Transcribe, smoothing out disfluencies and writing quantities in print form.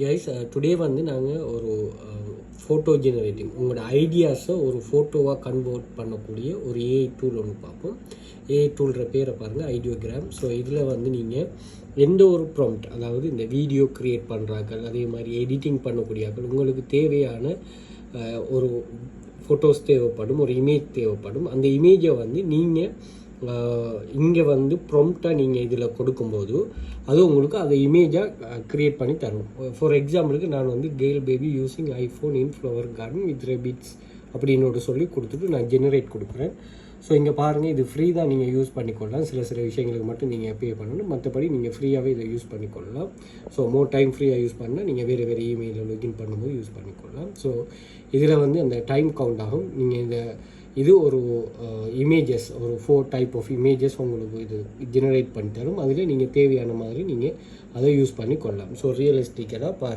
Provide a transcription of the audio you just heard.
Guys today வந்து நாங்கள் ஒரு ஃபோட்டோ ஜெனரேட்டிங் உங்களோட ஐடியாஸை ஒரு ஃபோட்டோவாக கன்வெர்ட் பண்ணக்கூடிய ஒரு ஏஐ டூல் ஒன்று பார்ப்போம். ஏஐ டூல்ற பேரை பாருங்கள், ஐடியோகிராம். ஸோ இதில் வந்து நீங்கள் எந்த ஒரு ப்ராம்ப்ட், அதாவது இந்த வீடியோ க்ரியேட் பண்ணுறாக்கள், அதே மாதிரி எடிட்டிங் பண்ணக்கூடியாக்கள், உங்களுக்கு தேவையான ஒரு ஃபோட்டோஸ் தேவைப்படும், ஒரு இமேஜ் தேவைப்படும். அந்த இமேஜை வந்து நீங்கள் இங்கே வந்து ப்ராம்ப்டாக நீங்கள் இதில் கொடுக்கும்போது அது உங்களுக்கு அதை இமேஜாக க்ரியேட் பண்ணி தரும். ஃபார் எக்ஸாம்பிளுக்கு நான் வந்து girl baby using iPhone in flower garden with rabbits அப்படின்னு சொல்லி கொடுத்துட்டு நான் ஜெனரேட் கொடுக்குறேன். ஸோ இங்கே பாருங்கள், இது ஃப்ரீ தான், நீங்கள் யூஸ் பண்ணிக்கொள்ளலாம். சில விஷயங்களுக்கு மட்டும் நீங்கள் பே பண்ணணும், மற்றபடி நீங்கள் ஃப்ரீயாகவே இதை யூஸ் பண்ணிக்கொள்ளலாம். ஸோ மோர் டைம் ஃப்ரீயாக யூஸ் பண்ணால் நீங்கள் வேறு இமெயிலில் லாகின் பண்ணும்போது யூஸ் பண்ணிக்கொள்ளலாம். ஸோ இதில் வந்து அந்த டைம் கவுண்ட் ஆகும். நீங்கள் இது ஒரு இமேஜஸ், ஒரு 4 டைப் ஆஃப் இமேஜஸ் உங்களுக்கு இது ஜெனரேட் பண்ணி தரும். அதில் நீங்கள் தேவையான மாதிரி நீங்கள் அதை யூஸ் பண்ணி கொள்ளலாம். ஸோ ரியலிஸ்டிக்காக பாருங்கள்.